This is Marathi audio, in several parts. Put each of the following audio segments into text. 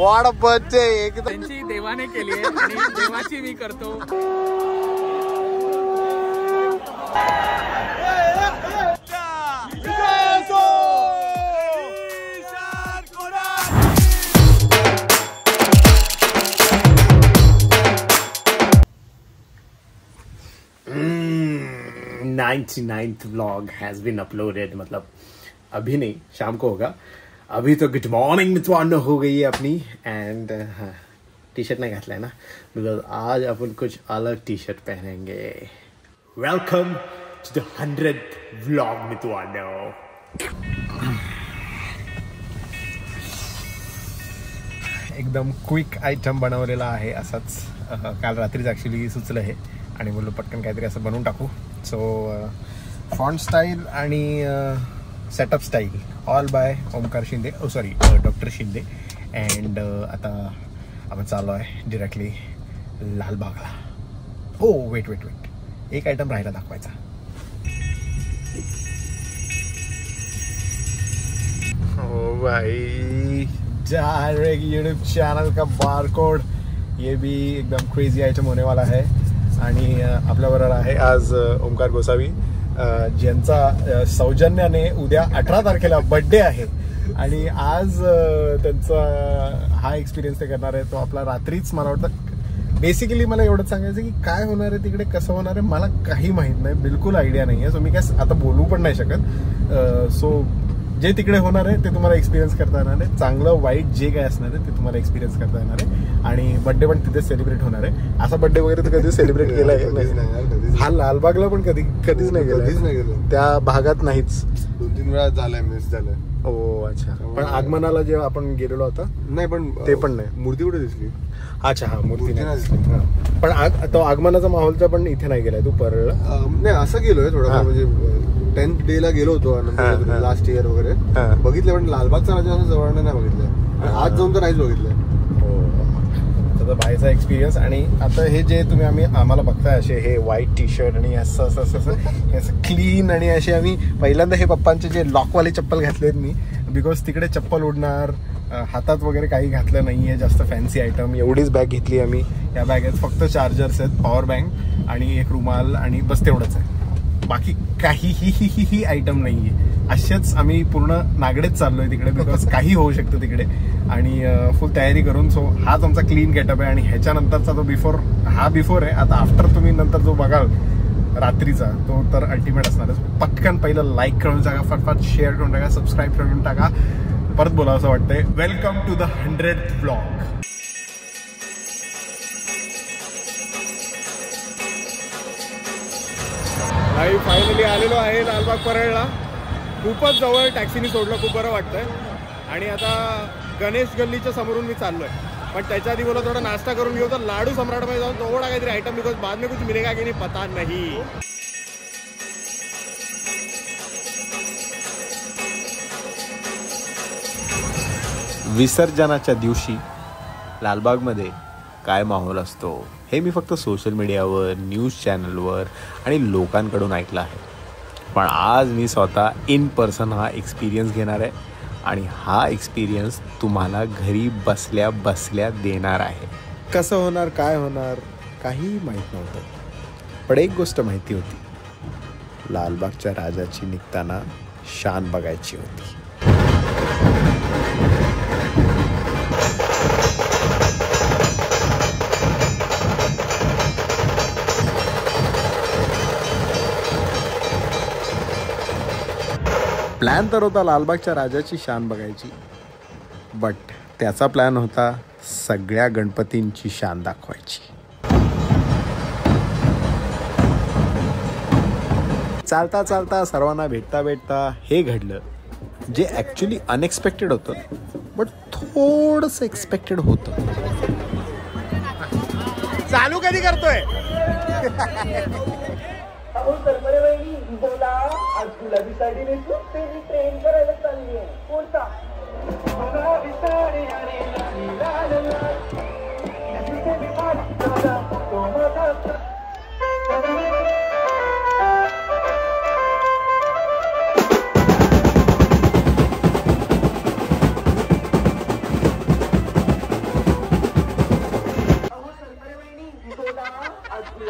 वॉट बर्थडे एकदम त्यांची देवाने केली आहे आणि देवाची मी करतो. Ninth vlog has been uploaded. मतलब अभी नहीं, शाम को होगा. अभी तो गुड मॉर्निंग मित्रांनो हो गई है अपनी. एंड हाँ, टी शर्ट नहीं घातला है ना, बिकॉज आज अपन कुछ अलग टी शर्ट पहनेंगे. Welcome to the 100th vlog मित्रांनो. एकदम क्विक आयटम बनवलेला आहे असाच. काल रात्रीच ॲक्च्युली सुचलं हे आणि बोललो पटकन काहीतरी असं बनवून टाकू. सो फॉन्ट स्टाईल आणि setup style all by Omkar Shinde, sorry doctor Shinde. And आता आपण चाललो आहे डिरेक्टली लालबागला. हो वेट, एक आयटम राहिला दाखवायचा. हो भाई, डायरेक्ट यूट्यूब चैनल का बारकोड. ये भी एकदम क्रेजी आइटम होने वाला है. आणि आपल्याबरोबर आहे आज ओमकार गोसावी, ज्यांचा सौजन्याने उद्या 18 तारखेला बर्थडे आहे. आणि आज त्यांचा हा एक्सपिरियन्स ते करणार आहे. तो आपला रात्रीच, मला वाटतं बेसिकली मला एवढंच सांगायचं की काय होणार आहे तिकडे, कसं होणार आहे मला काही माहीत नाही, बिलकुल आयडिया नाही आहे. सो मी काय आता बोलू पण नाही शकत. सो जे तिकडे होणार आहे ते तुम्हाला एक्सपिरियन्स करता येणार आहे. चांगलं वाईट जे काय असणार आहे ते तुम्हाला एक्सपिरियन्स करता येणार आहे. आणि बर्थडे पण तिथे सेलिब्रेट होणार आहे. असा बर्थडे वगैरे तर कधीच सेलिब्रेट केला आहे हा लालबागला पण कधीच नाही गेला. त्या भागात नाहीच. 2-3 वेळा झालाय, मिस झालंय. ओ अच्छा. पण आगमनाला जेव्हा आपण गेलेलो होता नाही, पण ते पण नाही. मूर्ती कुठे दिसली? अच्छा, हा मूर्ती नाही दिसली. पण तो आगमनाचा माहोलचा पण इथे नाही गेलाय तू परळला? नाही, असं गेलोय थोडं, म्हणजे 10th डे ला गेलो होतो लास्ट इयर वगैरे बघितलं. पण लालबागचा राजा असं जवळ नाही बघितलं. आज जाऊन तर नाहीच बघितलं. बाहेरचा एक्सपिरियन्स. आणि आता हे जे तुम्ही आम्हाला बघताय असे हे व्हाईट टी शर्ट आणि असं क्लीन आणि असे आम्ही पहिल्यांदा हे पप्पांचे जे लॉकवाले चप्पल घातलेत मी, बिकॉज तिकडे चप्पल उडणार, हातात वगैरे काही घातलं नाही आहे जास्त फॅन्सी आयटम. एवढीच बॅग घेतली आम्ही. या बॅगेत फक्त चार्जर्स आहेत, पॉवर बँक आणि एक रुमाल आणि बस तेवढंच आहे. बाकी काहीही आयटम नाही आहे. असेच आम्ही पूर्ण नागडेच चाललोय तिकडे, बिकॉज काही होऊ शकतं तिकडे. आणि फुल तयारी करून. सो हाच आमचा क्लीन गेटअप आहे. आणि ह्याच्यानंतरचा जो बिफोर आहे. आता आफ्टर तुम्ही नंतर जो बघाल रात्रीचा तो तर अल्टिमेट असणार आहे. पटकन पहिलं लाईक करून टाका, फटफट शेअर करून टाका, सबस्क्राईब करून टाका. परत बोला असं वाटतंय. Welcome to the 100th vlog. आणि फायनली आलेलो आहे लालबाग परळला. खूपच जवळ, टॅक्सीने सोडलं, खूप बरं वाटतंय. आणि आता गणेश गल्लीच्या समोरून मी चाललोय. पण त्याच्या आधी बोला थोडा नाश्ता करून घेऊ. तर लाडू सम्राटमध्ये जाऊन थोडा काहीतरी आयटम, बिकॉज बाद में कुछ मिलेगा की नाही पता नाही. विसर्जनाच्या दिवशी लालबागमध्ये काय माहोल असतो हे मी फक्त सोशल मीडियावर, न्यूज चॅनलवर आणि लोकांकडून ऐकलं आहे. पण आज मी स्वतः इन पर्सन हा एक्सपिरियन्स घेणार आहे. आणि हा एक्सपिरियन्स तुम्हाला घरी बसल्या बसल्या देणार आहे. कसं होणार, काय होणार काही माहीत नव्हतं. पण एक गोष्ट माहिती होती, लालबागच्या राजाची निघताना शान बघायची होती. प्लॅन तर होता लालबागच्या राजाची शान बघायची, बट त्याचा प्लॅन होता सगळ्या गणपतींची शान दाखवायची. चालता चालता सर्वांना भेटता हे घडलं, जे ॲक्च्युली अनएक्सपेक्टेड होतं, बट थोडंसं एक्सपेक्टेड होतं. चालू कधी करतोय? बोला, आज गुलाबी साडी नेसू, तेरी ट्रेन करायला चालली आहे. कोणता? गुलाबी साडी आणि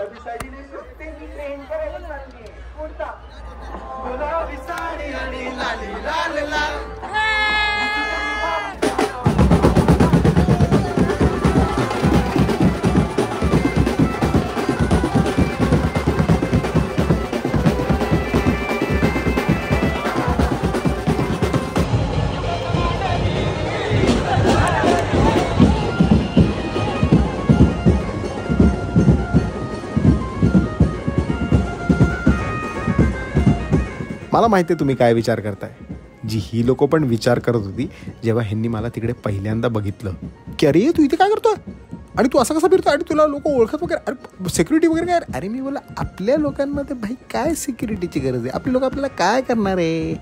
गुलाबी साडी नेसते मी ट्रेन करायला चालली कोणता गुलाबी साडी आणि लाली लाल लाल मला माहिती आहे तुम्ही काय विचार करताय, जी ही लोक पण विचार करत होती जेव्हा ह्यांनी मला तिकडे पहिल्यांदा बघितलं की अरे तू इथे काय करतोय आणि तू असं कसं फिरतोय आणि तुला लोक ओळखत वगैरे, अरे सिक्युरिटी वगैरे काय. अरे मी बोला आपल्या लोकांमध्ये भाई काय सिक्युरिटीची गरज आहे, आपले लोक आपल्याला काय करणार आहे,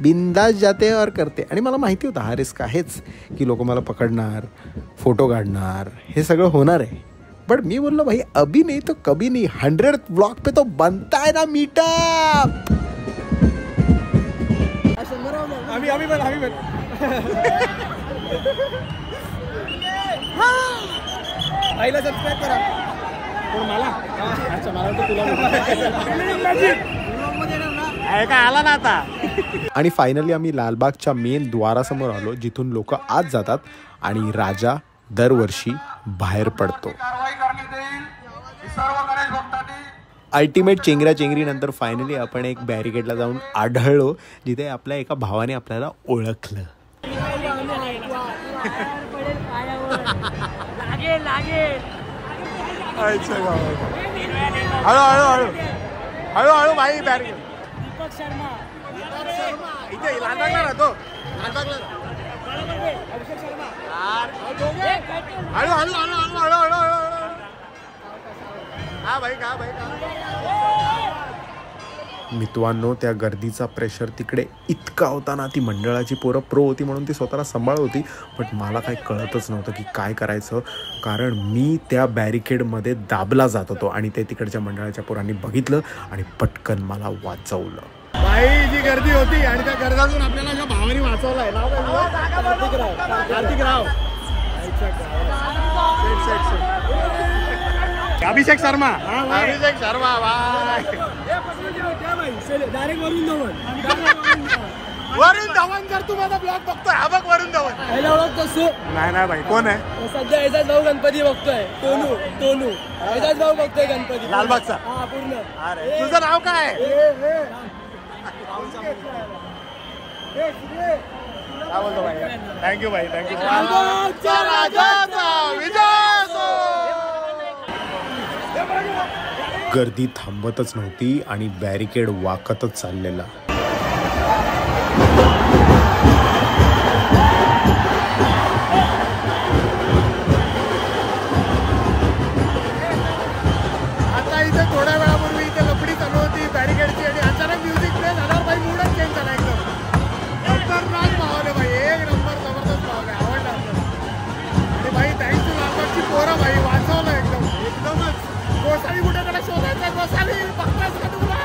बिंदास जाते और करते. आणि मला माहिती होतं हा रिस्क आहेच की लोक मला पकडणार, फोटो काढणार, हे सगळं होणार आहे. बट मी बोललो भाई अभी नाही तो कभी नाही, 100 ब्लॉक पे तो बनता है ना मीटअप. आम्ही पण आईला सबस्क्राईब करा. पण मला अच्छा मला वाटतं तुला काय आला ना आता. आणि फायनली आम्ही लालबागच्या मेन द्वारासमोर आलो जिथून लोक आत जातात आणि राजा दरवर्षी बाहेर पडतो. अल्टिमेट चेंगरी नंतर फायनली आपण एक बॅरिकेडला जाऊन आढळलो जिथे आपल्या एका भावाने आपल्याला ओळखलं. हळूहळू भाई बॅरिकेड. दीपक शर्मा इथे लालबागला राहतो. हळू हा भाई का भाई मित्रांनो त्या गर्दीचा प्रेशर तिकडे इतका होता ना, ती मंडळाची पोरं प्रो होती म्हणून ती स्वतःला सांभाळ होती. बट मला काही कळतच नव्हतं की काय करायचं, कारण मी त्या बॅरिकेडमध्ये दाबला जात होतो आणि ते तिकडच्या मंडळाच्या पोरांनी बघितलं आणि पटकन मला वाचवलं. भाई जी गर्दी होती आणि त्या गर्दातून आपल्याला ज्या भावानी वाचवलाय कार्तिक राव. अभिषेक शर्मा. अभिषेक शर्मा डायरेक्ट वरुण धवन. जर तू माझा ब्लॉग बघतोय हा बघ वरुण धवन. नाही भाई कोण आहे सध्या एजाज भाऊ गणपती बघतोय. टोनू एजाज भाऊ बघतोय गणपती लालबागचा पूर्ण. अरे तुझं नाव काय. काय बोलतो भाई. थँक्यू भाई थँक्यू. गर्दी थांबतच नव्हती आणि बॅरिकेड वाकतच चाललेला. आता इथे थोड्या वेळापूर्वी इथे लपडी चालू होती बॅरिकेडची आणि अचानक म्युझिक प्ले झाल्यावर भाई मूडच चेंज झाला एकदम. खतरनाक माहोल आहे भाई, एक नंबर जबरदस्त माहोल आहे. आवडला आणि भाई थँक्स टू लालबागची पोरं भाई वाचवलं एकदमच. गोसावी कुठे त्याला शोधायचा. गोसावी बघताच का तुला.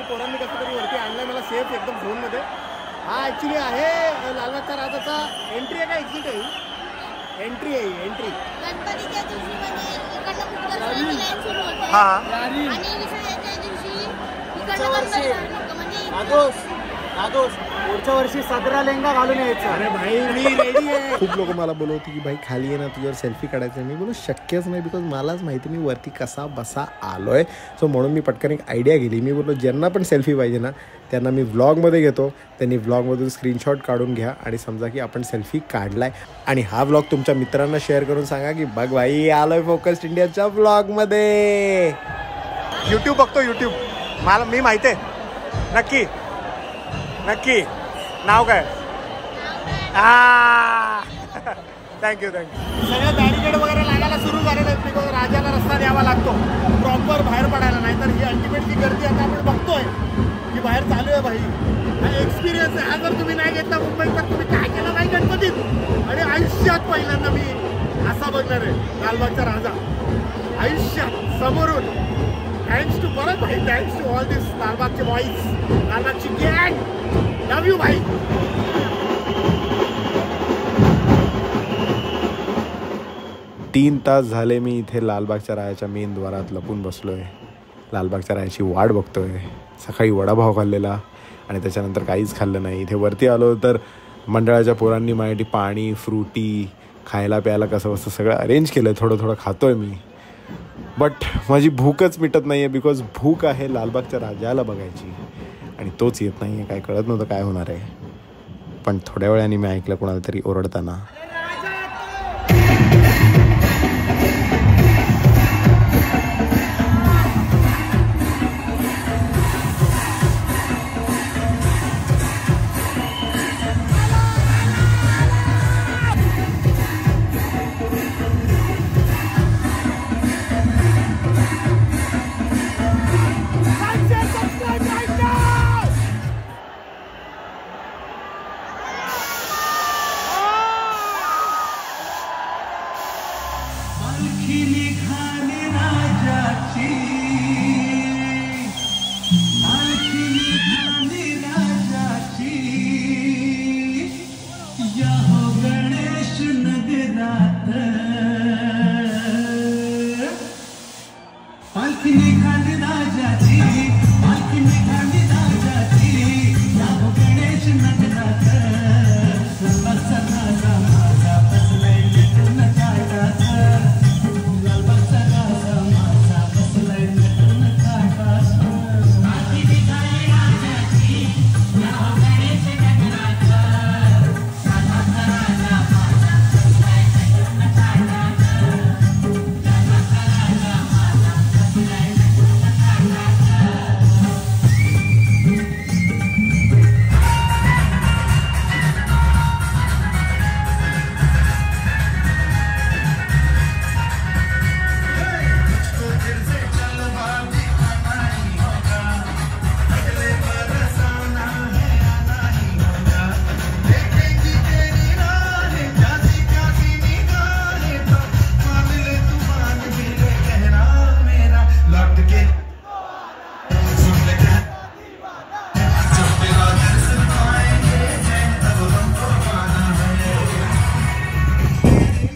पोरांनी कसं तरी वरती आणलंय मला सेफ एकदम झोन मध्ये. हा ऍक्च्युली आहे लालबागचा राजाचा एंट्री आहे का एक्झिट आहे. एंट्री आहे एंट्री. गणपतीच्या दिवशी म्हणजे इकडनं लाईन सुरू होते. हा आणि विसर्जनाच्या दिवशी इकडनं गणपती म्हणजे पुढच्या वर्षी सदरा लेंगा घालून यायचा. अरे भाई मी रेडी आहे. खूप लोक मला बोलवते की भाई खाली आहे ना तुझ्यावर सेल्फी काढायचं. मी बोलू शक्यच नाही, बिकॉज मलाच माहिती मी वरती कसा बसा आलोय. सो म्हणून मी पटकन एक आयडिया गेली. मी बोललो ज्यांना पण सेल्फी पाहिजे ना त्यांना मी व्लॉगमध्ये घेतो, त्यांनी व्लॉगमधून स्क्रीनशॉट काढून घ्या आणि समजा की आपण सेल्फी काढलाय. आणि हा व्लॉग तुमच्या मित्रांना शेअर करून सांगा की बघ भाई आलोय फोकस्ड इंडियाच्या व्लॉगमध्ये. यूट्यूब बघतो यूट्यूब. मला मी माहिती आहे नक्की नक्की. नाव काय. थँक्यू सगळ्या बॅरिकेड वगैरे लागायला सुरू झालेलं आहेत बिकॉज राजाला रस्ता द्यावा लागतो प्रॉपर बाहेर पडायला. नाही तर ही अल्टिमेटली गर्दी आता आपण बघतोय की बाहेर चालू आहे भाई. हा एक्सपिरियन्स आहे. हा जर तुम्ही नाही घेतला मुंबईत तर तुम्ही काय केलं नाही गणपतीत. आणि आयुष्यात पहिल्यांदा मी असा बघणार आहे लालबागचा राजा आयुष्यात समोरून. थँक्स टू परत भाई, थँक्स टू ऑल दिस लालबागचे बॉईज, लालबागची गँग. लव्ह यू भाई. 3 तास झाले मी इथे लालबागच्या राजाच्या मेन द्वारात लपून बसलोय. लालबागच्या राजाची वाट बघतोय. सकाळी वडापाव खाल्लेला आणि त्याच्यानंतर काहीच खाल्लं नाही. इथे वरती आलो तर मंडळाच्या पोरांनी माझ्यासाठी पाणी फ्रुटी खायला प्यायला कसं बसतं सगळं अरेंज केलं. थोडं खातोय मी. बट माझी भूकच मिटत नाही आहे बिकॉज भूक आहे लालबागच्या राजाला बघायची आणि तोच येत नाही आहे. काय कळत नव्हतं काय होणार आहे. पण थोड्या वेळाने मी ऐकलं कोणाला तरी ओरडताना.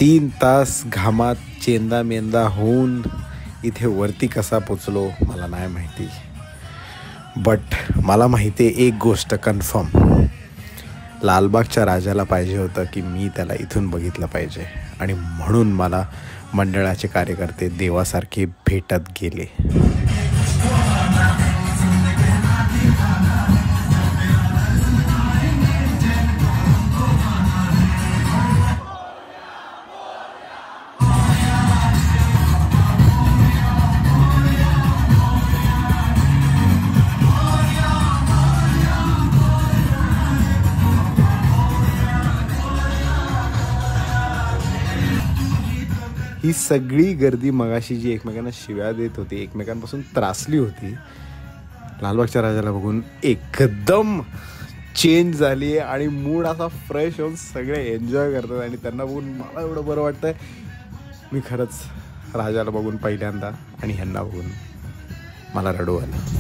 तीन तास घामात चेंदा मेंदा होऊन इथे वरती कसा पोचलो मला नाही माहिती. बट मला माहिती आहे एक गोष्ट कन्फर्म, लालबागच्या राजाला पाहिजे होतं की मी त्याला इथून बघितलं पाहिजे आणि म्हणून मला मंडळाचे कार्यकर्ते देवासारखे भेटत गेले. ही सगळी गर्दी मगाशी जी एकमेकांना शिव्या देत होती, एकमेकांपासून त्रासली होती, लालबागच्या राजाला बघून एकदम चेंज झाली आहे आणि मूड असा फ्रेश होऊन सगळे एन्जॉय करतात आणि त्यांना बघून मला एवढं बरं वाटतंय. मी खरंच राजाला बघून पहिल्यांदा आणि ह्यांना बघून मला रडू आलं.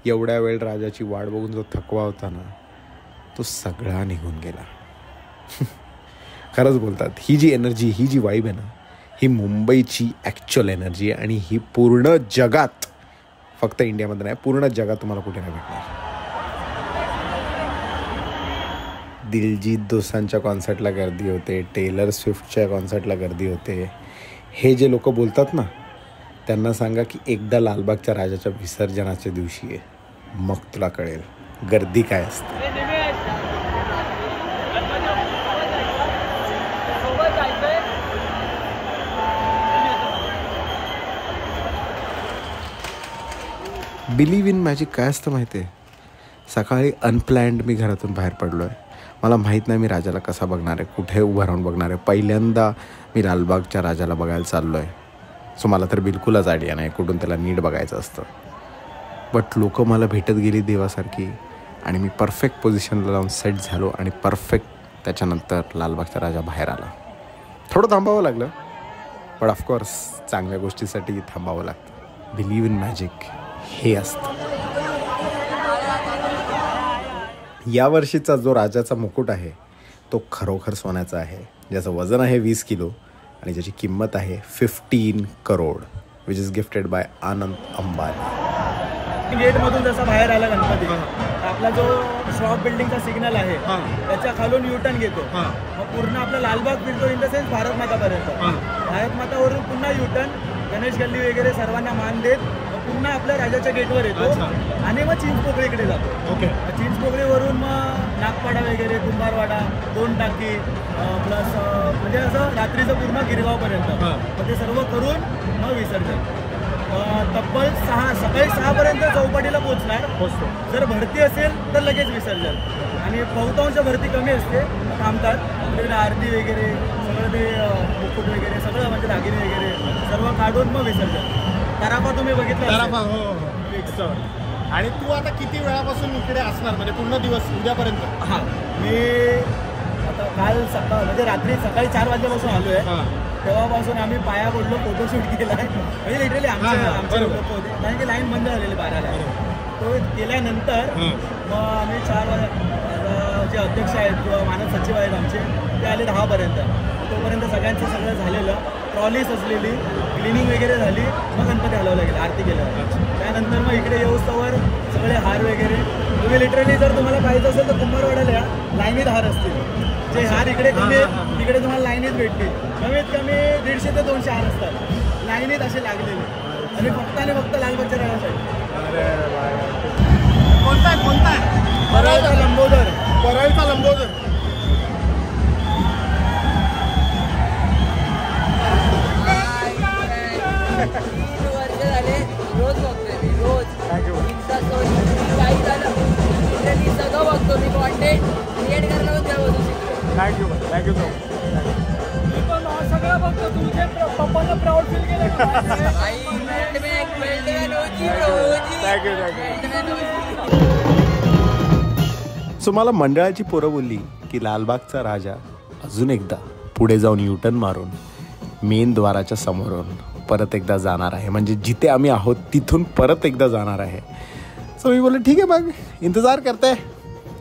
एवढ्या वेळ राजाची वाट बघून जो थकवा होता ना, तो सगळा निघून गेला. खरंच बोलतात, ही जी एनर्जी, ही जी वाईब आहे ना, ही मुंबईची ॲक्च्युअल एनर्जी आहे आणि ही पूर्ण जगात फक्त इंडियामध्ये नाही, पूर्ण जगात तुम्हाला कुठे नाही भेटणार. दिलजीत दोसांच्या कॉन्सर्टला गर्दी होते, टेलर स्विफ्टच्या कॉन्सर्टला गर्दी होते. हे जे लोक बोलतात ना, त्यांना सांगा की एकदा लालबागच्या राजाच्या विसर्जनाच्या दिवशी आहे, मग तुला कळेल गर्दी काय असते. बिलीव्ह इन मॅजिक काय असतं माहिती आहे? सकाळी अनप्लॅन्ड मी घरातून बाहेर पडलो आहे. मला माहीत नाही मी राजाला कसा बघणार आहे, कुठे उभं राहून बघणार आहे. पहिल्यांदा मी लालबागच्या राजाला बघायला चाललो आहे. सो मला तर बिलकुलच आयडिया नाही कुठून त्याला नीट बघायचं असतं. बट लोक मला भेटत गेली देवासारखी आणि मी परफेक्ट पोझिशनला लावून सेट झालो आणि परफेक्ट त्याच्यानंतर लालबागचा राजा बाहेर आला. थोडं थांबावं लागलं, पण ऑफकोर्स चांगल्या गोष्टीसाठी थांबावं लागतं. बिलीव्ह इन मॅजिक हे असतं. यावर्षीचा जो राजाचा मुकुट आहे तो खरोखर सोन्याचा आहे, ज्याचं वजन आहे 20 किलो आणि ज्याची किंमत आहे 15 crore, which is gifted by Anand Ambani. गेटमधून जसा बाहेर आला गणपती, आपला जो शॉप बिल्डिंगचा सिग्नल आहे त्याच्या खालून युटर्न घेतो, मग पूर्ण आपला लालबाग फिरतो, इन द सेन्स भारत मातापर्यंत. भारत मातावरून पुन्हा युटर्न, गणेश गल्ली वगैरे सर्वांना मान देत पुन्हा आपल्या राजाच्या गेटवर येतो आणि मग चिंचपोकळीकडे जातो. चिंचपोकळीवरून मग नागपाडा वगैरे, कुंभारवाडा, 2 टाकी प्लस म्हणजे असं रात्रीचं पूर्ण गिरगावपर्यंत. मग ते सर्व करून मग विसर्जन. तब्बल सकाळी 6 पर्यंत चौपाटीला पोहोचणार. जर भरती असेल तर लगेच विसर्जन, आणि बहुतांश भरती कमी असते, थांबतात. तिकडे आरती वगैरे सगळं, ते मुकुट वगैरे सगळं म्हणजे दागिने वगैरे सर्व काढून मग विसर्जन. तारापा तुम्ही बघितला? तारापा, हो फिक्स. आणि तू आता किती वेळापासून इकडे असणार, म्हणजे पूर्ण दिवस उद्यापर्यंत? हां, मी आता काल म्हणजे रात्री सकाळी 4 वाजल्यापासून आलो आहे. तेव्हापासून आम्ही पाया पडलो, फोटोशूट केला आहे. म्हणजे लिटरली आमचे लोक होते, कारण की लाईन बंद झालेली 12ला. तो केल्यानंतर मग आम्ही 4 वाजता जे अध्यक्ष आहेत किंवा मानद सचिव आहेत आमचे, ते आले 10 पर्यंत. तोपर्यंत सगळ्यांचं सगळं झालेलं, ट्रॉली सजलेली, क्लिनिंग वगैरे झाली, मग गणपती हलवला गेला, आरती केलं. त्यानंतर मग इकडे येऊस्तवर सगळे हार वगैरे. तुम्ही लिटरली जर तुम्हाला पाहिजे असेल तर कुंभारवाड्याला या, लाईनीत हार असतील. जे हार इकडे कमी तिकडे तुम्हाला लाईनीत भेटतील. कमीत कमी 150 ते 200 हार असतात लाईनीत असे लागलेले, आणि फक्त लालबागच्या राजासाठी. कोणता आहे? परळचा लंबोदर. वर्ष झाले रोज बघतोय मी, रोज. इन्स्टा स्टोरी काही झालं मी सगळं बघतो. मी कॉन्टेंट क्रिएट करायला पण त्या बघू शकतो. Thank you so much. मी पण सगळं बघतो. तुमचे पप्पांना प्राऊड फील केलं का? सो मला मंडळाची पोरं बोलली की लालबागचा राजा अजून एकदा पुढे जाऊन युटर्न मारून मेन द्वाराच्या समोरून परत एकदा जाणार आहे, म्हणजे जिथे आम्ही आहोत तिथून परत एकदा जाणार आहे. सो मी बोलले ठीक आहे, मग इंतजार करते.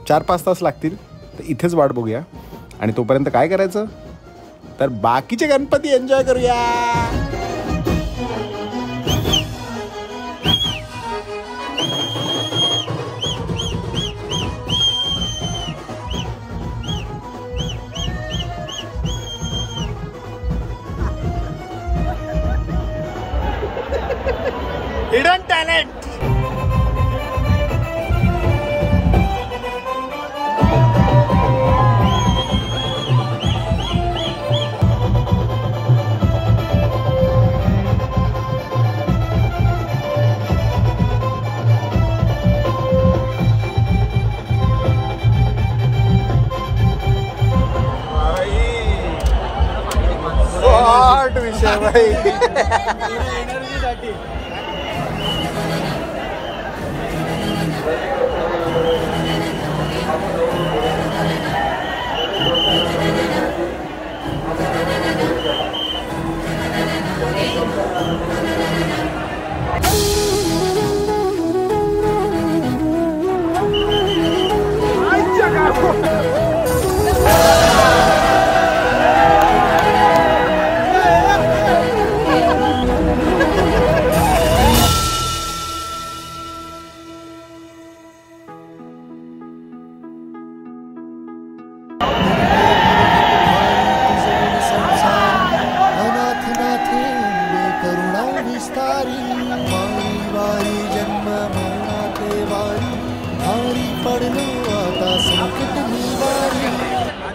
4-5 तास लागतील, तर इथेच वाट बघूया. आणि तोपर्यंत काय करायचं, तर बाकीचे गणपती एन्जॉय करूया. Hidden talent. विषय भाई एनर्जीसाठी.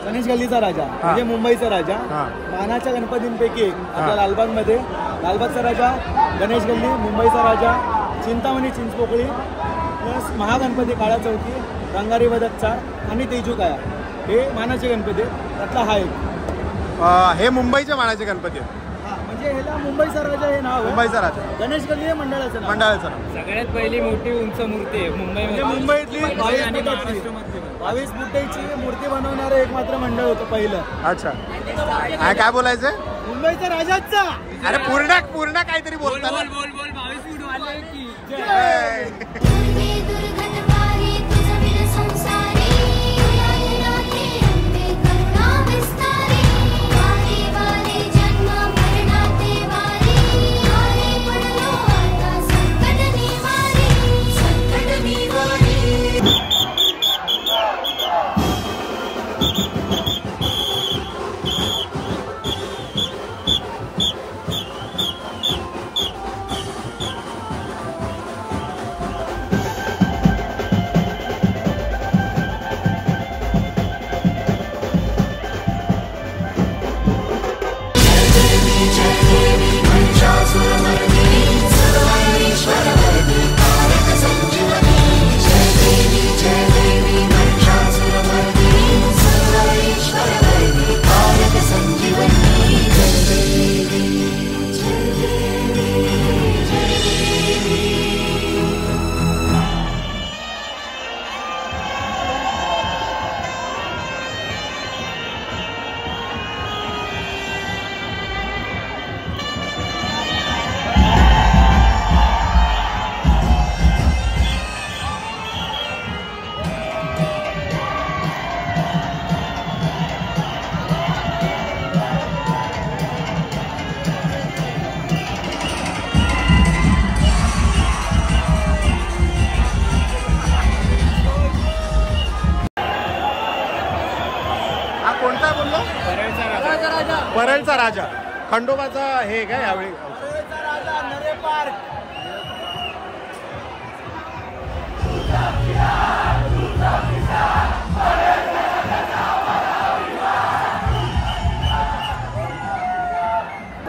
गणेश गल्लीचा राजा म्हणजे मुंबईचा राजा. मानाच्या गणपतींपैकी एक आपल्या लालबागमध्ये. लालबागचा राजा, गणेश गल्ली, मुंबईचा राजा, चिंतामणी चिंचपोकळी प्लस महागणपती काळा चौकी, रंगारी बदकचा आणि तेजूकाया हे मानाचे गणपती. त्यातला हा एक. हे मुंबईचे मानाचे गणपती आहेत. म्हणजे ह्याला मुंबईचा राजा हे नाव. मुंबईचा राजा. गणेश गल्ली हे मंडळाचं नाव. सगळ्यात पहिली मोठी उंच मूर्ती आहे म्हणजे मुंबईतली 22 फुटाची मूर्ती बनवणारं एकमात्र मंडळ होतं पहिलं. अच्छा. काय बोलायचं? मुंबईचा राजाचा. अरे पूर्ण काहीतरी बोलता. बोल 22 फूट वाले की परळचा राजा. खंडोबाचा हे काय यावेळी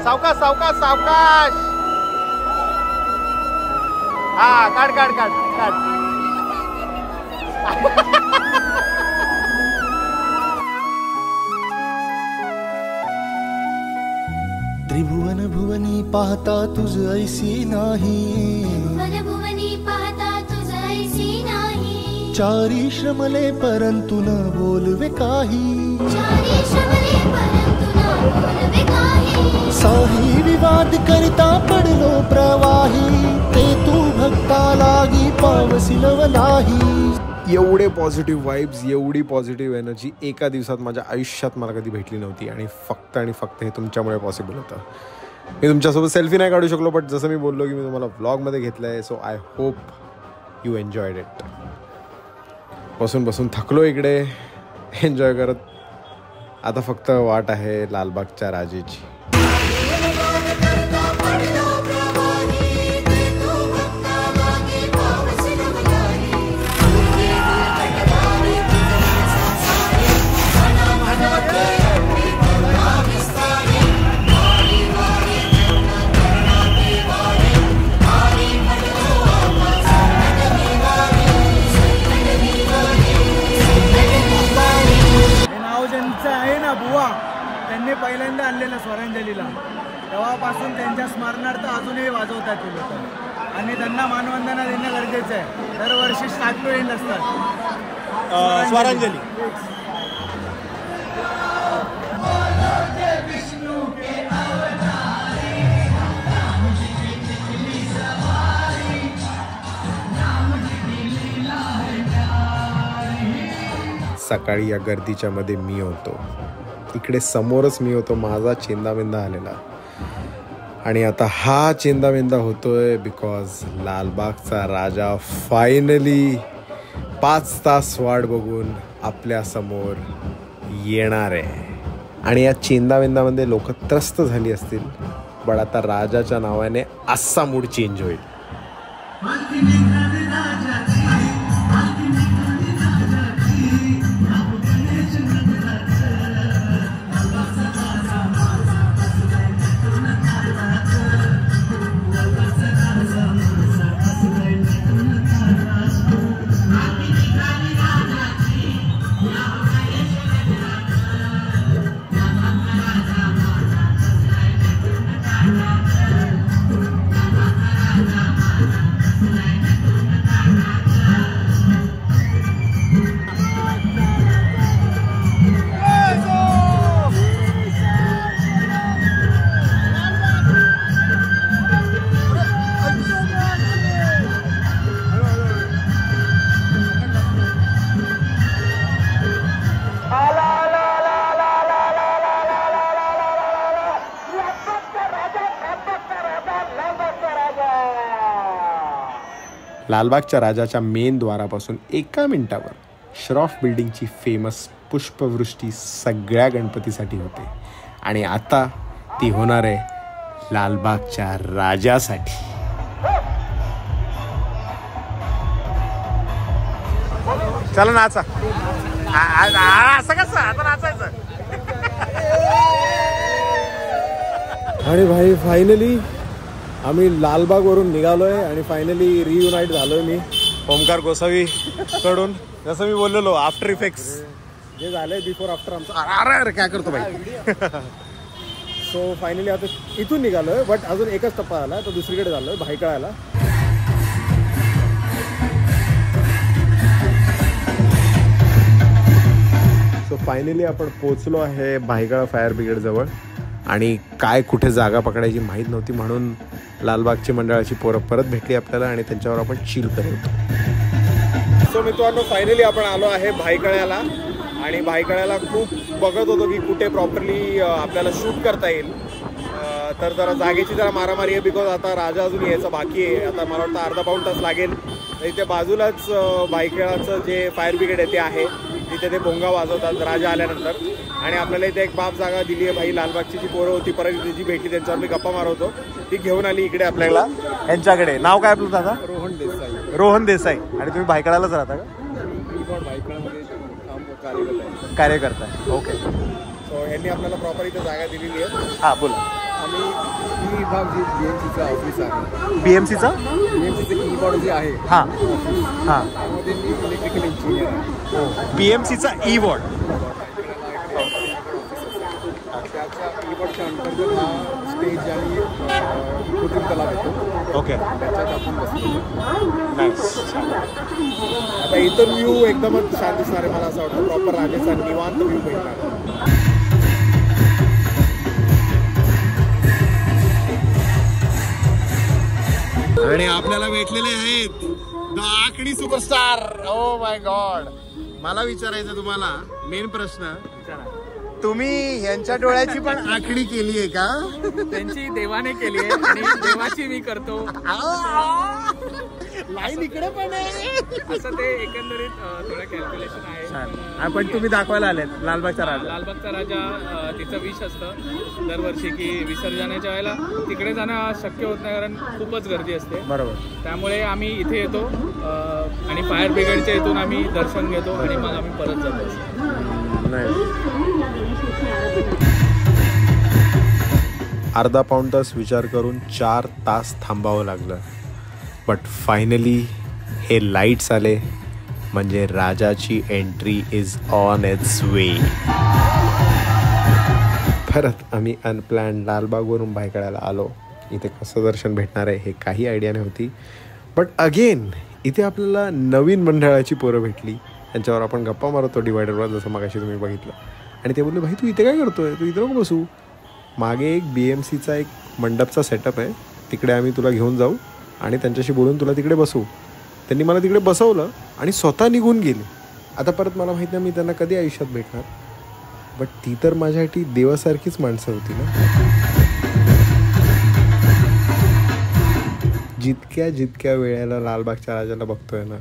सावकाश सावकाश सावकाश. हा काढ काढ काढ काढ. त्रिभुवन भुवनी पाहता तुझ ऐसी नाही. भुवनी पाहता तुझ ऐसी नाही. चारी श्रमले परंतु न बोलवे काही. चारी श्रमले परंतु न बोलवे काही. साही विवाद करता पडलो प्रवाही. ते तू भक्ता लागी पावसिलव नाही. एवढे पॉझिटिव्ह वाईब्स, एवढी पॉझिटिव्ह एनर्जी एका दिवसात माझ्या आयुष्यात मला कधी भेटली नव्हती. आणि फक्त हे तुमच्यामुळे पॉसिबल होतं. मी तुमच्यासोबत सेल्फी नाही काढू शकलो, बट जसं मी बोललो की मी तुम्हाला व्लॉगमध्ये घेतलं आहे. So I hope you enjoyed it. बसून थकलो इकडे एन्जॉय करत. आता फक्त वाट आहे लालबागच्या राजेची. त्यांनी पहिल्यांदा आणलेलं स्वरांजलीला, तेव्हापासून त्यांच्या स्मरणार्थ अजूनही वाजवतात ते लोक. आणि त्यांना मानवंदना देणं गरजेचं आहे. दरवर्षी स्टार्ट टू एंड असतात स्वरांजली. सकाळी या गर्दीच्या मध्ये मी होतो, इकडे समोरच मी होतो, माझा चेंदामेंदा आलेला. आणि आता हा चेंदामेंदा होतोय बिकॉज लालबागचा राजा फायनली 5 तास वाट बघून आपल्या समोर येणार आहे. आणि या चेंदामेंदामध्ये लोक त्रस्त झाली असतील, पण आता राजाच्या नावाने असा मूड चेंज होईल. लालबागच्या राजाच्या मेन द्वारापासून 1 मिनिटावर श्रॉफ बिल्डिंगची फेमस पुष्पवृष्टी सगळ्या गणपतीसाठी होते आणि आता ती होणार आहे लालबागच्या राजासाठी. चला नाचा. असं कसं आता नाचायचं. आणि भाई फायनली आम्ही लालबागवरून निघालोय आणि फायनली रियुनाईट झालोय मी ओमकार गोसावी कडून. जसं मी बोललेलो आफ्टर इफेक्ट्स जे झालंय बिफोर आफ्टर आमचं. अरे काय करतो भाई. सो फायनली आता इथून निघालोय बट अजून एकच टप्पा आला तर दुसरीकडे झालोय भायखळ्याला. सो फायनली आपण पोचलो आहे भायखळा फायर ब्रिगेड जवळ आणि काय कुठे जागा पकडायची माहीत नव्हती म्हणून लालबागची मंडळाची पोरं परत भेटली आपल्याला आणि त्यांच्यावर आपण चिल करत होतो. सो मित्रांनो फायनली आपण आलो आहे भायखळ्याला आणि भायखळ्याला खूप बघत होतो की कुठे प्रॉपरली आपल्याला शूट करता येईल. तर जरा जागेची जरा मारामारी आहे बिकॉज आता राजा अजून यायचं बाकी आहे. आता मला वाटतं अर्धा पाऊण तास लागेल. इथे बाजूलाच भायखळ्याचं जे फायर ब्रिगेड आहे ते आहे. तिथे ते भोंगा वाजवतात राजा आल्यानंतर आणि आपल्याला इथे एक बाप जागा दिली आहे भाई. लालबागची जी पोरं होती परत जी भेटली त्यांच्यावर मी गप्पा मारवतो ती घेऊन आली इकडे आपल्याला. यांच्याकडे नाव काय आपलं दादा? रोहन देसाई. रोहन देसाई. आणि तुम्ही भायखळ्यालाच राहता का? भायखळ्यामध्ये कार्य करताय. ओके. सो यांनी आपल्याला प्रॉपर इथे जागा दिलेली आहे. हां बोला. आम्ही ही विभाग जी BMCचा ऑफिस आहे. BMCचं कीबोर्ड जे आहे हां हां त्यामध्ये मी इलेक्ट्रिकल इंजिनियर आहे. BMCचा ई-वॉर्ड. त्याच्या कीबोर्डच्या अंतर्गत हा स्टेज आणि कृत्रिम तलाव येतो. ओके. त्याच्यात आपण बसतो. नाईस. आता इथं व्ह्यू एकदमच छान दिसणार आहे. मला असं वाटतं प्रॉपर राजाचा निवांत व्ह्यू भेटणार. आणि आपल्याला भेटलेले आहेत द आखणी सुपरस्टार. Oh my God. मला विचारायचं तुम्हाला मेन प्रश्न, तुम्ही यांच्या डोळ्याची पण आखणी केली आहे का? त्यांची देवाने केली आहे आणि देवाची मी करतो. लाईन इकडे पण आहे. असं ते एकंदरीत थोडं कॅल्क्युलेशन आहे. पण तुम्ही दाखवायला आलेत लालबागचा राजा. लालबागचा राजा तिचं विष असतं दरवर्षी की विसर्जनाच्या वेळेला तिकडे जाणं शक्य होत नाही कारण खूपच गर्दी असते. बरोबर. त्यामुळे आम्ही इथे येतो आणि फायर ब्रिगेडच्या इथून आम्ही दर्शन घेतो आणि मग आम्ही परत जातो. अर्धा पाऊण तास विचार करून 4 तास थांबावं लागलं. बट फायनली हे लाईट्स आले म्हणजे राजाची एंट्री इज ऑन इट्स वे. परत आम्ही अनप्लॅन लालबागवरून भायखळ्याला आलो. इथे कसं दर्शन भेटणार आहे हे काही आयडिया नव्हती. बट अगेन इथे आपल्याला नवीन मंडळाची पोरं भेटली. त्यांच्यावर आपण गप्पा मारतो डिवायडरवर जसं मगाशी तुम्ही बघितलं. आणि ते बोलले भाई तू इथे काय करतोय, तू इथे नको बसू. मागे एक BMCचा एक मंडपचा सेटअप आहे तिकडे आम्ही तुला घेऊन जाऊ आणि त्यांच्याशी बोलून तुला तिकडे बसवू. त्यांनी मला तिकडे बसवलं आणि स्वतः निघून गेले. आता परत मला माहीत नाही मी त्यांना कधी आयुष्यात भेटणार. बट ती तर माझ्यासाठी देवासारखीच माणसं होती ना. जितक्या वेळेला लालबागच्या राजाला बघतोय ना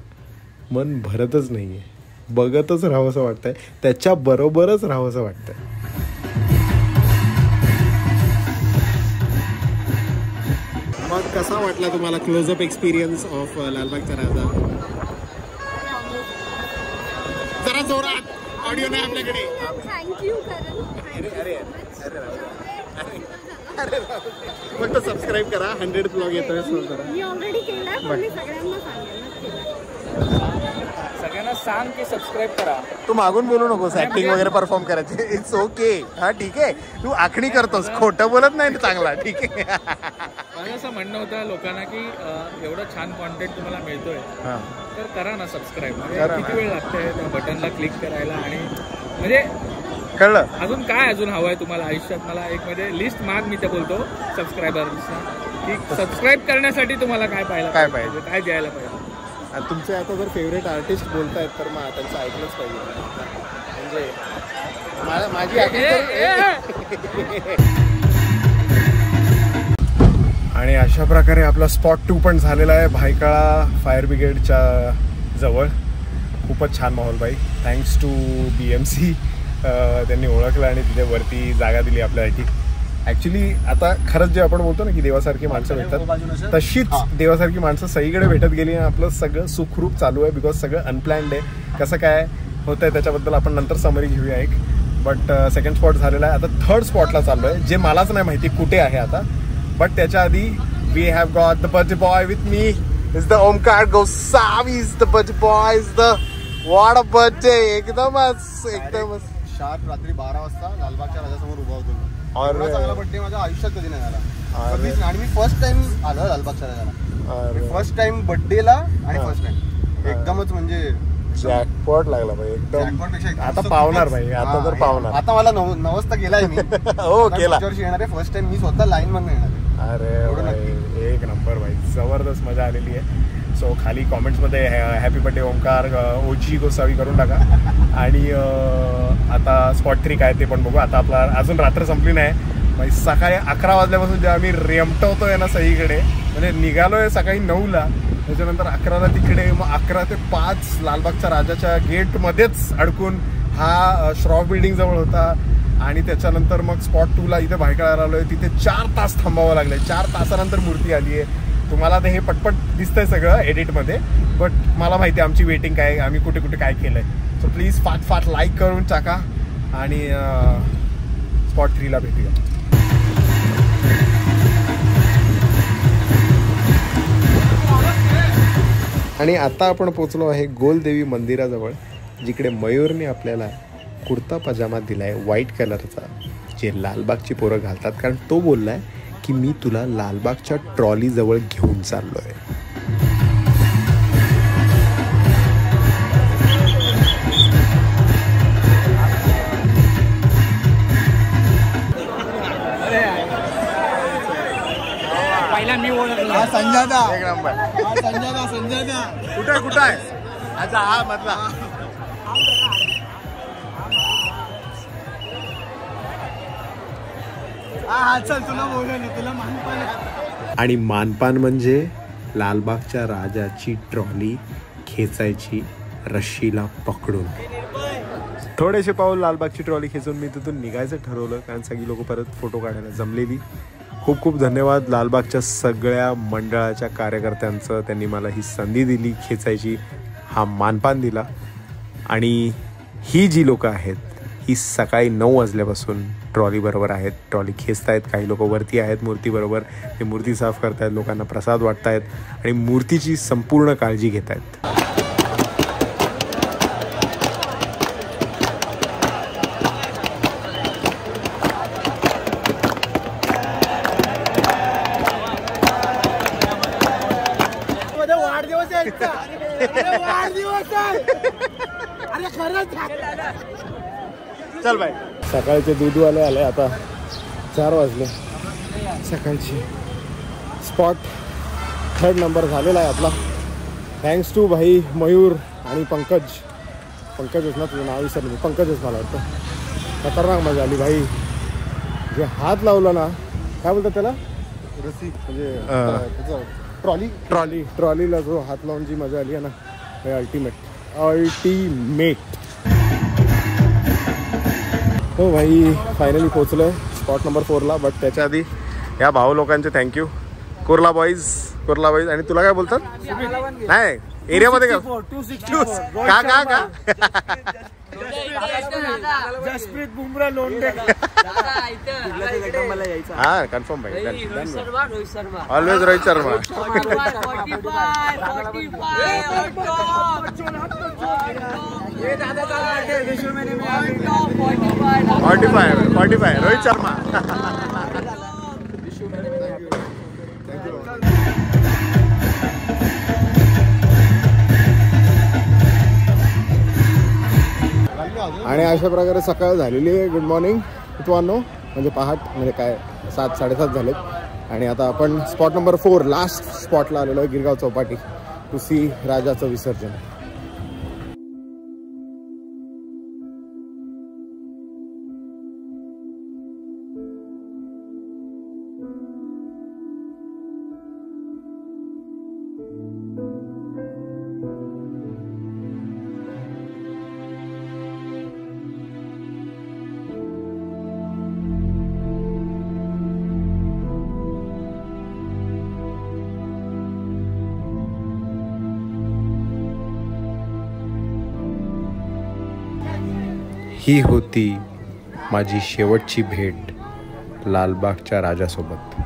मन भरतच नाही आहे. बघतच राहावंसं वाटतंय, त्याच्याबरोबरच राहावंसं वाटतंय. मग कसा वाटला तुम्हाला क्लोजअप एक्सपिरियन्स ऑफ लालबागचा राजा? जरा जोरात ऑडिओ नाही आपल्याकडे. थँक्यू करण. फक्त सबस्क्राईब करा. 100 ब्लॉग येतोय. मी ऑलरेडी केलाय पण मी सगळ्यांना सांगेन. सगळ्यांना सांग की सबस्क्राईब करा. तू मागून बोलू नकोस ऍक्टिंग वगैरे परफॉर्म करायचे. It's okay. हा ठीक आहे. तू आखणी करतोस, खोटं बोलत नाही चांगला. ठीक आहे. माझं असं म्हणणं होतं लोकांना की एवढं छान कॉन्टेंट तुम्हाला मिळतोय तर करा ना सबस्क्राईब. किती वेळ लागतंय त्या बटनला क्लिक करायला आणि म्हणजे कळलं. अजून काय अजून हवं आहे तुम्हाला आयुष्यात? मला एक म्हणजे लिस्ट माग मी ते बोलतो सबस्क्रायबर्सना की सबस्क्राईब करण्यासाठी तुम्हाला काय पाहिजे, काय द्यायला पाहिजे. तुमचे आता जर फेवरेट आर्टिस्ट बोलतायत तर मग त्यांचं ऐकलंच पाहिजे. म्हणजे माझी आणि अशा प्रकारे आपला स्पॉट 2 पण झालेला आहे भायखळा फायर ब्रिगेडच्या जवळ. खूपच छान माहोल भाई. थँक्स टू BMC, त्यांनी ओळखलं आणि तिथे वरती जागा दिली आपल्यासाठी. ॲक्च्युली आता खरंच जे आपण बोलतो ना की देवासारखी माणसं भेटतात, तशीच देवासारखी माणसं सगळीकडे भेटत गेली आणि आपलं सगळं सुखरूप चालू आहे. बिकॉज सगळं अनप्लॅन्ड आहे. कसं काय होतं आहे त्याच्याबद्दल आपण नंतर समरी घेऊया एक. बट सेकंड स्पॉट झालेला आहे. आता थर्ड स्पॉटला चाललो आहे, जे मलाच नाही माहिती कुठे आहे आता. बट त्याच्या आधी we have got the birthday boy with me. Is the Omkar Gosavi is the birthday boy. Is the what a birthday. एकदमच शार्प रात्री 12 वाजता लालबागच्या राजासमोर उभा होतो. चांगला बर्थडे माझ्या आयुष्यात कधी नाही झाला. आणि मी फर्स्ट टाइम आलो लालबागच्या राजाला. फर्स्ट टाइम बर्थडेला आणि फर्स्ट टाइम एकदमच म्हणजे जॅकपॉट लागला भाई एकदम. आता पावणार भाई, आता तर पावणार. आता मला 9 वाजता गेलाय मी. हो केला. येणार आहे फर्स्ट टाइम. मी स्वतः लाईन मधून येणार. अरे भाई एक नंबर भाई, जबरदस्त मजा आलेली आहे. सो खाली कॉमेंट्समध्ये happy birthday Omkar OG Gosavi करून टाका. आणि आता स्पॉट 3 काय ते पण बघू. आता आपला अजून रात्र संपली नाही भाई. सकाळी 11 वाजल्यापासून जेव्हा आम्ही रेमटवतोय ना सगळीकडे, म्हणजे निघालोय सकाळी 9ला, त्याच्यानंतर 11ला तिकडे, मग 11 ते 5 लालबागच्या राजाच्या गेटमध्येच अडकून हा श्रॉफ बिल्डिंग जवळ होता. आणि त्याच्यानंतर मग स्पॉट 2ला इथे भायखळाला आलोय. तिथे 4 तास थांबावं लागलंय. 4 तासानंतर मूर्ती आली आहे. तुम्हाला ते हे पटपट दिसतंय सगळं एडिटमध्ये, बट मला माहिती आहे आमची वेटिंग काय, आम्ही कुठे कुठे काय केलंय. सो प्लीज फाट लाईक करून टाका आणि स्पॉट 3ला भेटूया. आणि आता आपण पोचलो आहे गोलदेवी मंदिराजवळ, जिकडे मयूरने आपल्याला कुर्ता पजामा दिलाय व्हाईट कलरचा, जे लालबागची पोरं घालतात. कारण तो बोललाय की मी तुला लालबागच्या ट्रॉली जवळ घेऊन चाललोय. पहिला मी ओळखला संजयदा. एक नंबर. संजयदा कुठं आहे? अच्छा हा मधला. चल तुला बोलवलं, तुला मानपान. आणि मानपान म्हणजे लालबागच्या राजाची ट्रॉली खेचायची रश्शीला पकडून. थोडेसे पाऊल लालबागची ट्रॉली खेचून मी तिथून निघायचं ठरवलं, कारण सगळी लोक परत फोटो काढायला जमलेली. खूप खूप धन्यवाद लालबागच्या सगळ्या मंडळाच्या कार्यकर्त्यांचं. त्यांनी मला ही संधी दिली खेचायची, हा मानपान दिला. आणि ही जी लोक आहेत ही सकाळी 9 वाजल्यापासून ट्रॉलीबरोबर आहेत. ट्रॉली खेचतायत. काही लोक वरती आहेत मूर्तीबरोबर. ते मूर्ती साफ करतायत, लोकांना प्रसाद वाटतायत आणि मूर्तीची संपूर्ण काळजी घेत आहेत. चल बाय. सकाळचे दूधवाले आले. आता 4 वाजले सकाळची. स्पॉट 3rd नंबर झालेला आहे आपला. थँक्स टू भाई मयूर आणि पंकजच ना, तुझं नाव विसरलं मी. पंकजच मला वाटतं. खतरनाक मजा आली भाई. जे हात लावला ना, काय बोलतात त्याला, रस्सी म्हणजे ट्रॉलीला जो हात लावून जी मजा आली आहे ना, हे अल्टिमेट. हो भाई, फायनली पोचलोय स्पॉट नंबर 4ला. बट त्याच्या आधी या भाऊ लोकांचे थँक्यू. कुर्ला बॉईज. आणि तुला काय बोलतात? नाही एरियामध्ये का जसप्रीत बुमराह लोंढे. हा कन्फर्म भाई. रोहित शर्मा ऑलवेज रोहित शर्मा. 45 रोहित शर्मा. आणि अशा प्रकारे सकाळ झालेली आहे. गुड मॉर्निंग मित्रांनो. म्हणजे पहाट, म्हणजे काय 7-7:30 झालेत. आणि आता आपण स्पॉट नंबर 4 लास्ट स्पॉटला आलेलो आहे, गिरगाव चौपाटी, टू सी राजाचं विसर्जन. ही होती माझी शेवटची भेट लालबागच्या राजासोबत.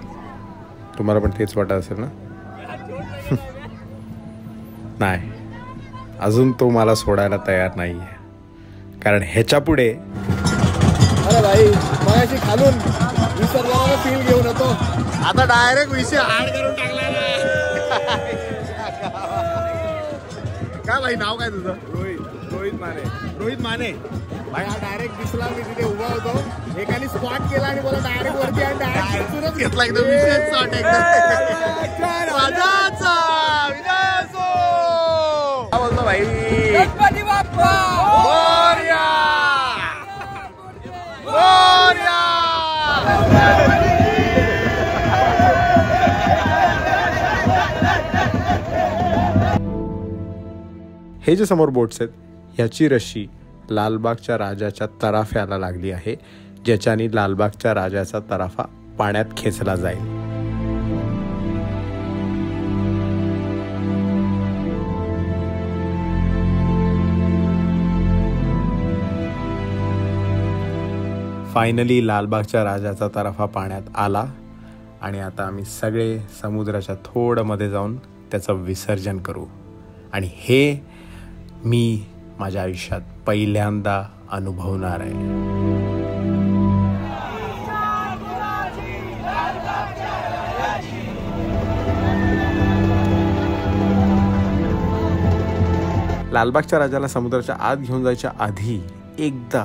तुम्हाला पण तेच वाटत असेल ना? नाही, अजून तो मला सोडायला तयार नाही आहे, कारण ह्याच्या पुढे अरे भाई मगाशी खालून निसर्गाला फील घेऊन येतो, आता डायरेक्ट विषय हार्ड करून टाकला. काय भाई नाव काय तुझं? रोहित माने. रोहित माने भाई हा डायरेक्ट दिसला, मी तिथे उभा होतो, एकाने स्पॉट केला आणि बोला डायरेक्ट वरती आणि डायरेक्ट घेतला एकदम विशेष शॉट बोलतो भाई. गणपती बाप्पा मोरया! मोरया! हे जे समोर बोट्स आहेत ह्याची रशी लालबागच्या राजाच्या तराफ्याला लागली आहे, ज्याच्याने लालबागच्या राजाचा तराफा पाण्यात खेचला जाईल. फायनली लालबागच्या राजाचा तराफा पाण्यात आला आणि आता आम्ही सगळे समुद्राच्या थोडं मध्ये जाऊन त्याचं विसर्जन करू. आणि हे मी माझ्या आयुष्यात पहिल्यांदा अनुभवणार आहे. लालबागच्या राजाला समुद्राच्या आत घेऊन जायच्या आधी एकदा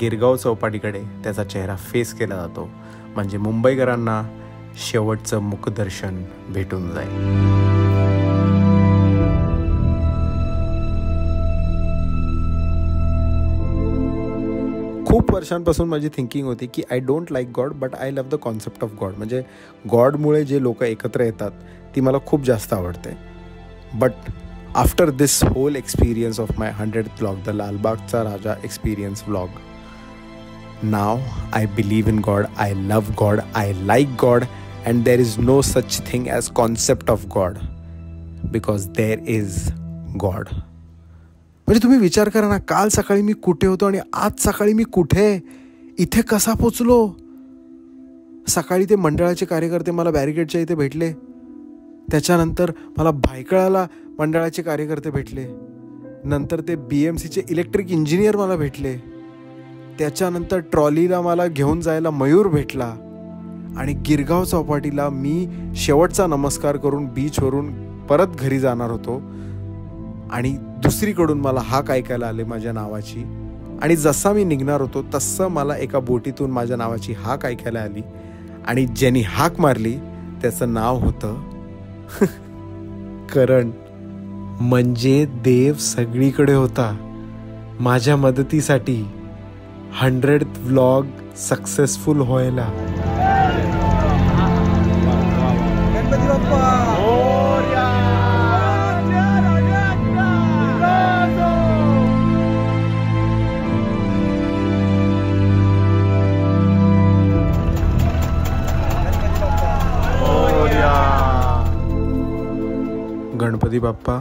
गिरगाव चौपाटीकडे त्याचा चेहरा फेस केला जातो, म्हणजे मुंबईकरांना शेवटचं मुखदर्शन भेटून जाईल. खूप वर्षांपासून माझी थिंकिंग होती की I don't like God but I love the concept of God. म्हणजे गॉडमुळे जे लोक एकत्र येतात ती मला खूप जास्त आवडते. But after this whole experience of my 100th vlog, the लालबागचा राजा experience vlog, now I believe in God, I love God, I like God, and there is no such thing as concept of God, because there is God. म्हणजे तुम्ही विचार करा ना, काल सकाळी मी कुठे होतो आणि आज सकाळी मी कुठे, इथे कसा पोचलो. सकाळी ते मंडळाचे कार्यकर्ते मला बॅरिकेडच्या इथे भेटले, त्याच्यानंतर मला भायखळाला मंडळाचे कार्यकर्ते भेटले, नंतर ते BMCचे इलेक्ट्रिक इंजिनियर मला भेटले, त्याच्यानंतर ट्रॉलीला मला घेऊन जायला मयूर भेटला, आणि गिरगाव चौपाटीला मी शेवटचा नमस्कार करून बीचवरून परत घरी जाणार होतो आणि दुसरीकडून मला हाक ऐकायला आले माझ्या नावाची. आणि जसा मी निघणार होतो तसं मला एका बोटीतून माझ्या नावाची हाक ऐकायला आली, आणि ज्यांनी हाक मारली त्याचं नाव होतं करण. म्हणजे देव सगळीकडे होता माझ्या मदतीसाठी 100th व्लॉग सक्सेसफुल व्हायला. गणपती बाप्पा गणपती बाप्पा,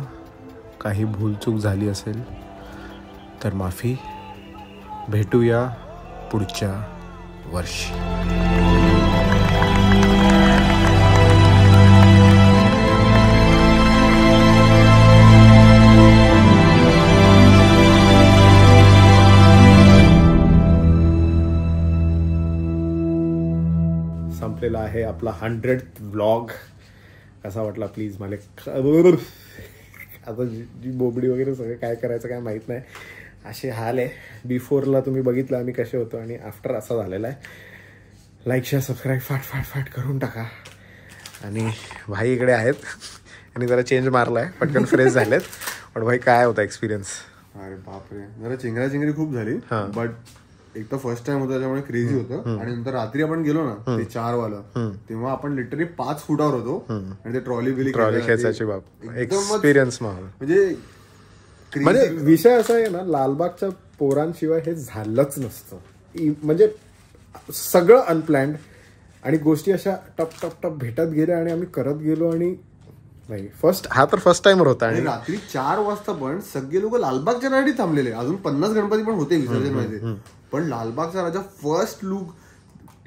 काही भूलचूक झाली असेल तर माफी. भेटूया पुढच्या वर्षी. संपलेला आहे आपला 100th व्लॉग. कसा वाटला प्लीज मला. आता जी बोबडी वगैरे सगळं काय करायचं काय माहीत नाही, असे हाल आहे. बिफोरला तुम्ही बघितलं आम्ही कसे होतो आणि आफ्टर असा झालेला आहे. लाईक शेअर सबस्क्राईब फाट करून टाका. आणि भाई इकडे आहेत आणि जरा चेंज मारला आहे, पटकन फ्रेश झालेत. पण भाई काय होता एक्सपिरियन्स? अरे बापरे, जरा चिंगरी खूप झाली. बट एक तर फर्स्ट टाइम होतं त्याच्यामुळे क्रेझी होतं. आणि नंतर रात्री आपण गेलो ना ते 4 वाला, तेव्हा आपण लिटरली 5 फुटावर होतो आणि ते ट्रॉली खेचायची बाप एक्सपिरियन्स म्हणजे विषय असा आहे ना, लालबागच्या पोरांशिवाय हे झालंच नसतं. म्हणजे सगळं अनप्लॅन्ड आणि गोष्टी अशा टप भेटत गेल्या आणि आम्ही करत गेलो आणि नाही हा तर फर्स्ट टाइमर होता. आणि रात्री 4 वाजता पण सगळे लोक लालबागच्या राजासाठी थांबलेले. अजून 50 गणपती पण होते विसर्जन मध्ये, पण लालबागचा राजा फर्स्ट लुक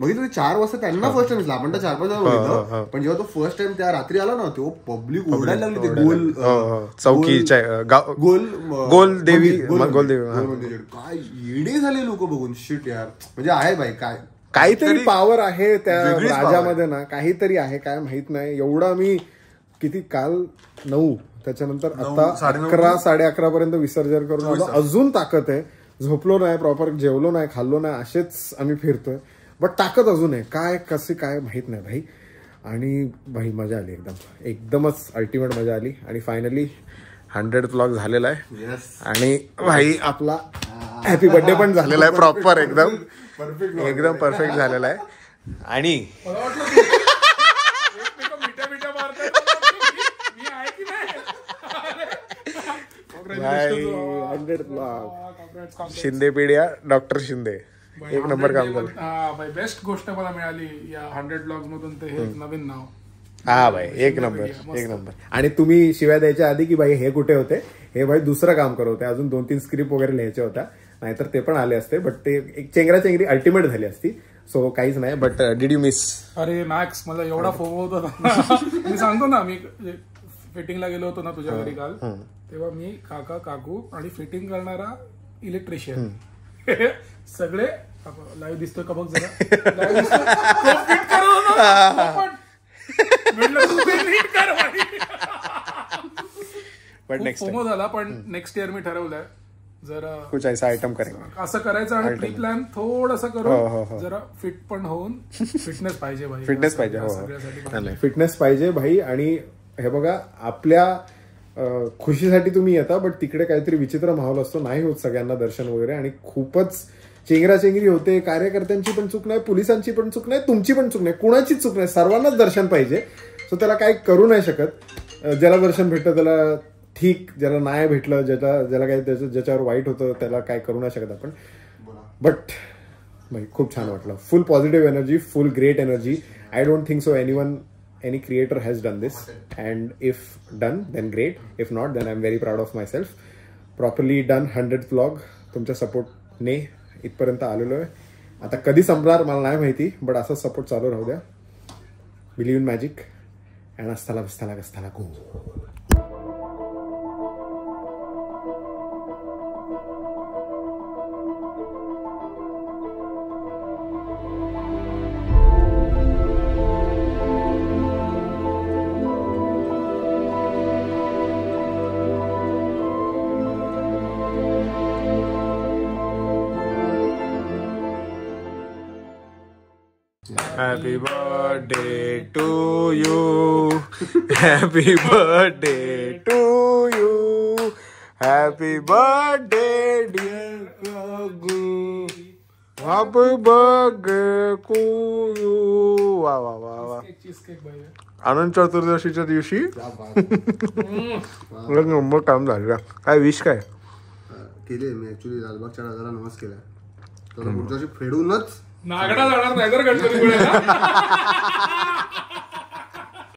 बघितलं. 4 वाजता त्यांना फर्स्ट टाइम दिसला. आपण तर 4-5 वेळा बघितलं, पण जेव्हा तो फर्स्ट टाइम त्या रात्री आला ना, तेव्हा पब्लिक ओरडायला लागली. ते गोल चौकीच्या गोल देवी काय येडे झाले लोक बघून. शिट यार, म्हणजे आहे बाई काय काहीतरी पॉवर आहे त्या राजामध्ये ना, काहीतरी आहे, काय माहित नाही. एवढा मी किती काल 9 त्याच्यानंतर आता 11-11:30 पर्यंत विसर्जन करून आलो. अजून ताकद आहे. झोपलो नाही, प्रॉपर जेवलो नाही, खाल्लो नाही, असेच आम्ही फिरतोय. बट ताकद अजून आहे. काय कसे काय माहित नाही भाई. आणि भाई मजा आली, एकदमच अल्टिमेट मजा आली. आणि फायनली 100th व्लॉग झालेला आहे. आणि भाई आपला हॅपी बर्थडे पण झालेला आहे प्रॉपर, एकदम परफेक्ट झालेला आहे. आणि शिंदे पिढ्या डॉक्टर शिंदे एक नंबर काम झालं. बेस्ट गोष्ट मला मिळाली या 100 ब्लॉग्स मधून, ते हे नवीन नाव. हा भाई एक नंबर. आणि तुम्ही शिव्या द्यायच्या आधी की भाई हे कुठे होते, हे भाई दुसरं काम करत होते. अजून 2-3 स्क्रिप्ट वगैरे लिहायच्या होत्या, नाहीतर ते पण आले असते. बट ते एक चेंगराचेंगरी अल्टिमेट झाली असती. सो काहीच नाही. But did you miss? अरे मॅक्स, मला एवढा फोमो होता. मी सांगतो ना, मी फिटिंगला गेलो होतो ना तुझ्या घरी काल, तेव्हा मी काका काकू आणि फिटिंग करणारा इलेक्ट्रिशियन सगळे लाईव्ह दिसतोय का बघ जरा, फोमो झाला. पण नेक्स्ट इयर मी ठरवलंय जरा कुछ ऐसा आयटम करेंगे, असं करायचं. आणि प्री प्लॅन थोडंसं करून जरा फिट पण होऊन, फिटनेस पाहिजे भाई, फिटनेस पाहिजे भाई. आणि हे बघा, आपल्या खुशीसाठी तुम्ही येता, बट तिकडे काहीतरी विचित्र माहोल असतो, नाही होत सगळ्यांना दर्शन वगैरे. आणि खूपच चेंगराचेंगरी होते. कार्यकर्त्यांची पण चूक नाही, पोलिसांची पण चूक नाही, तुमची पण चूक नाही, कुणाचीच चूक नाही. सर्वांनाच दर्शन पाहिजे. सो त्याला काही करू नाही शकत. ज्याला दर्शन भेटतं त्याला ठीक, ज्याला नाही भेटलं, ज्याला काही ज्याच्यावर वाईट होतं त्याला काय करू नाही शकत आपण. बट भाई खूप छान वाटलं. फुल positive energy, full great energy. I don't think so any creator has done this, and if done then great, if not then I'm very proud of myself. Properly done 100th vlog. तुमच्या सपोर्टने इथपर्यंत आलेलो आहे. आता कधी संपणार मला नाही माहिती, बट असा सपोर्ट चालू राहू द्या. बिलीव्ह इन मॅजिक अँड अस्ताला गो. Happy birthday to you. Happy birthday to you. Happy birthday dear Kagu. Happy birthday to you. वा वा वा वा. आनंद चतुर्दशीच्या दिवशी नंबर काम झालं. काय विश काय केले मी? ऍक्च्युली लालबागच्या राजाला नमस केला, तर पुढच्या फेडूनच नागडा जाणार नाही तर गणपती